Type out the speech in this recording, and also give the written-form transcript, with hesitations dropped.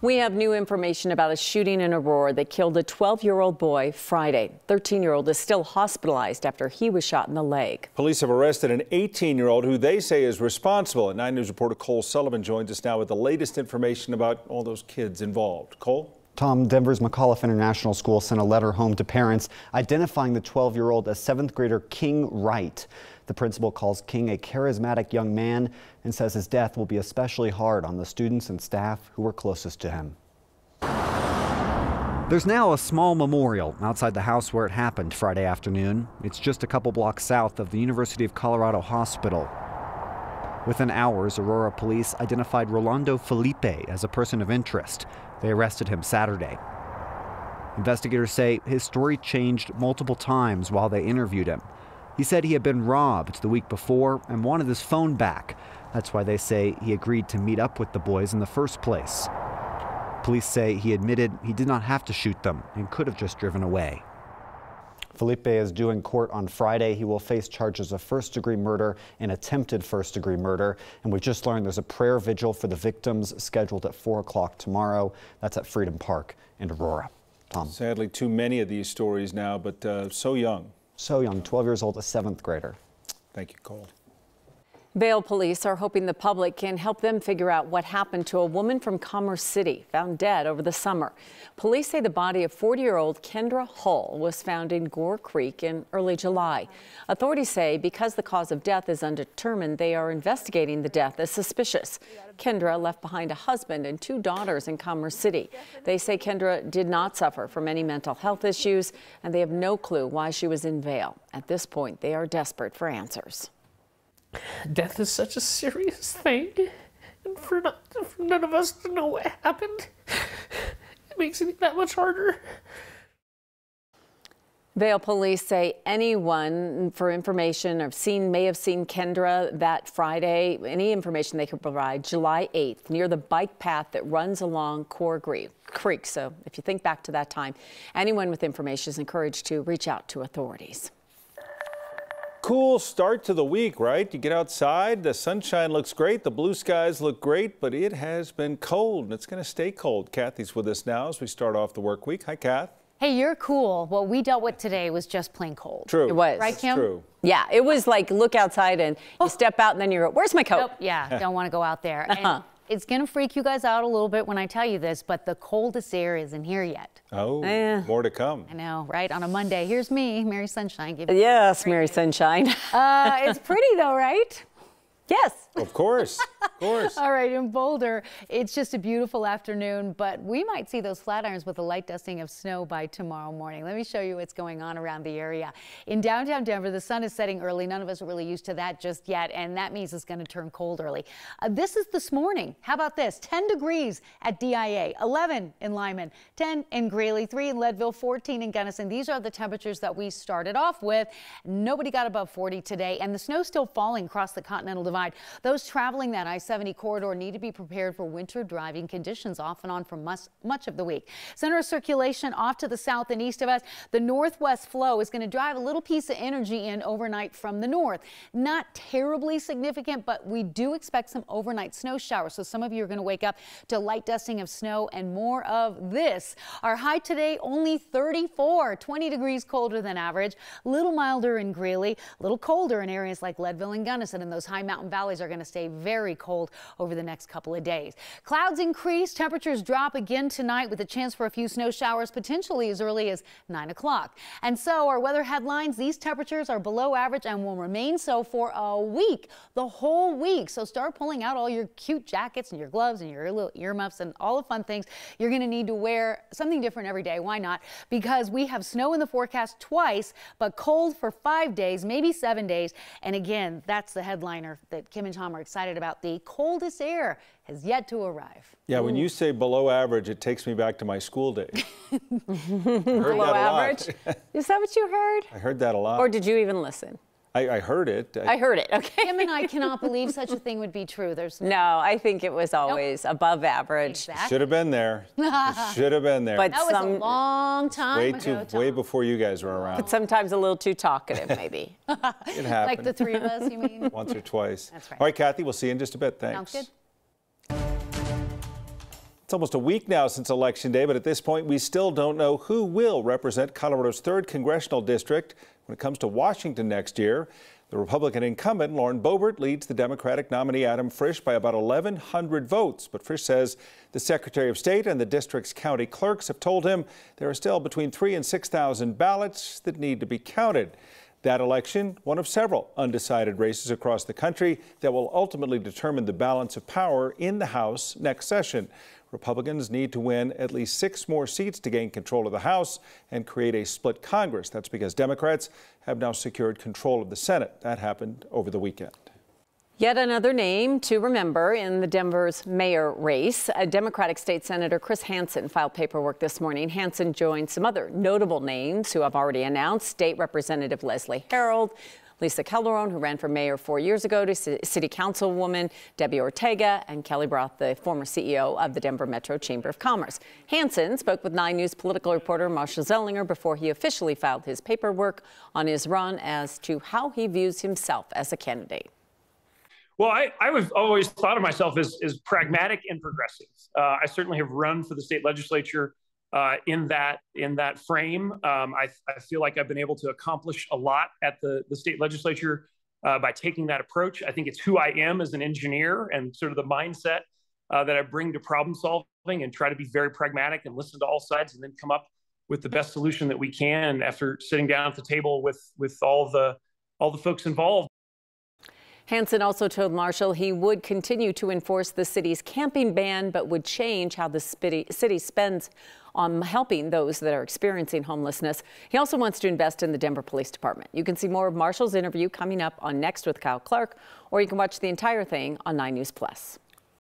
We have new information about a shooting in Aurora that killed a 12-year-old boy Friday. 13-year-old is still hospitalized after he was shot in the leg. Police have arrested an 18-year-old who they say is responsible. And 9 News reporter Cole Sullivan joins us now with the latest information about all those kids involved. Cole? Tom, Denver's McAuliffe International School sent a letter home to parents identifying the 12-year-old as 7th grader King Wright. The principal calls King a charismatic young man and says his death will be especially hard on the students and staff who were closest to him. There's now a small memorial outside the house where it happened Friday afternoon. It's just a couple blocks south of the University of Colorado Hospital. Within hours, Aurora Police identified Rolando Felipe as a person of interest. They arrested him Saturday. Investigators say his story changed multiple times while they interviewed him. He said he had been robbed the week before and wanted his phone back. That's why they say he agreed to meet up with the boys in the first place. Police say he admitted he did not have to shoot them and could have just driven away. Felipe is due in court on Friday. He will face charges of first-degree murder and attempted first-degree murder. And we just learned there's a prayer vigil for the victims scheduled at 4 o'clock tomorrow. That's at Freedom Park in Aurora. Tom. Sadly, too many of these stories now, but so young. So young, 12 years old, a 7th grader. Thank you, Cole. Vail police are hoping the public can help them figure out what happened to a woman from Commerce City found dead over the summer. Police say the body of 40-year-old Kendra Hull was found in Gore Creek in early July. Authorities say because the cause of death is undetermined, they are investigating the death as suspicious. Kendra left behind a husband and 2 daughters in Commerce City. They say Kendra did not suffer from any mental health issues, and they have no clue why she was in Vail. At this point, they are desperate for answers. Death is such a serious thing, and for none of us to know what happened, it makes it that much harder. Vail police say anyone for information or may have seen Kendra that Friday, any information they could provide, July 8th, near the bike path that runs along Gore Creek. So if you think back to that time, anyone with information is encouraged to reach out to authorities. Cool start to the week, right? You get outside, the sunshine looks great, the blue skies look great, but it has been cold and it's going to stay cold. Kathy's with us now as we start off the work week. Hi, Kath. Hey, you're cool. What we dealt with today was just plain cold. True. It was. Right, Kim? True. Yeah, it was like look outside and you step out and then you're, where's my coat? Nope, yeah, don't want to go out there. And it's going to freak you guys out a little bit when I tell you this, but the coldest air isn't here yet. Oh, more to come. I know, right? On a Monday. Here's me, Mary Sunshine. Yes, Mary Sunshine. It's pretty though, right? Yes. Of course, of course. All right, in Boulder, it's just a beautiful afternoon, but we might see those flat irons with a light dusting of snow by tomorrow morning. Let me show you what's going on around the area. In downtown Denver, the sun is setting early. None of us are really used to that just yet, and that means it's going to turn cold early. This is this morning. How about this? 10 degrees at DIA, 11 in Lyman, 10 in Greeley, 3 in Leadville, 14 in Gunnison. These are the temperatures that we started off with. Nobody got above 40 today, and the snow's still falling across the Continental Divide. Those traveling that I-70 corridor need to be prepared for winter driving conditions off and on for much of the week. Center of circulation off to the south and east of us. The northwest flow is going to drive a little piece of energy in overnight from the north. Not terribly significant, but we do expect some overnight snow showers. So some of you are going to wake up to light dusting of snow and more of this. Our high today only 34, 20 degrees colder than average. A little milder in Greeley, a little colder in areas like Leadville and Gunnison, and those high mountain valleys are going to stay very cold over the next couple of days. Clouds increase, temperatures drop again tonight with a chance for a few snow showers potentially as early as 9 o'clock. And so our weather headlines, these temperatures are below average and will remain so for a week, the whole week. So start pulling out all your cute jackets and your gloves and your little earmuffs and all the fun things. You're going to need to wear something different every day. Why not? Because we have snow in the forecast twice, but cold for 5 days, maybe 7 days. And again, that's the headliner that Kim and Tom are excited about. The coldest air has yet to arrive. Yeah, when you say below average, it takes me back to my school days. Below average? Is that what you heard? I heard that a lot. Or did you even listen? I heard it. I heard it, okay. Kim and I cannot believe such a thing would be true. No, I think it was always above average. Exactly. Should have been there. Should have been there. But that was a long time ago, Tom. Way before you guys were around. But sometimes a little too talkative, maybe. It happened. Like the 3 of us, you mean? Once or twice. That's right. All right, Kathy, we'll see you in just a bit. Thanks. Sounds good. It's almost a week now since Election Day, but at this point, we still don't know who will represent Colorado's 3rd congressional district when it comes to Washington next year. The Republican incumbent, Lauren Boebert, leads the Democratic nominee Adam Frisch by about 1,100 votes. But Frisch says the Secretary of State and the district's county clerks have told him there are still between 3,000 and 6,000 ballots that need to be counted. That election, one of several undecided races across the country that will ultimately determine the balance of power in the House next session. Republicans need to win at least 6 more seats to gain control of the House and create a split Congress. That's because Democrats have now secured control of the Senate. That happened over the weekend. Yet another name to remember in the Denver's mayor race. Democratic State Senator Chris Hansen filed paperwork this morning. Hansen joined some other notable names who have already announced: State Representative Leslie Harold, Lisa Calderon, who ran for mayor 4 years ago, to City Councilwoman Debbie Ortega, and Kelly Broth, the former CEO of the Denver Metro Chamber of Commerce. Hansen spoke with 9 News political reporter Marshall Zellinger before he officially filed his paperwork on his run as to how he views himself as a candidate. Well, I've always thought of myself as pragmatic and progressive. I certainly have run for the state legislature in that frame. I feel like I've been able to accomplish a lot at the state legislature by taking that approach. I think it's who I am as an engineer and sort of the mindset that I bring to problem solving, and try to be very pragmatic and listen to all sides and then come up with the best solution that we can after sitting down at the table with all the folks involved. Hansen also told Marshall he would continue to enforce the city's camping ban, but would change how the city spends on helping those that are experiencing homelessness. He also wants to invest in the Denver Police Department. You can see more of Marshall's interview coming up on Next with Kyle Clark, or you can watch the entire thing on 9 News Plus.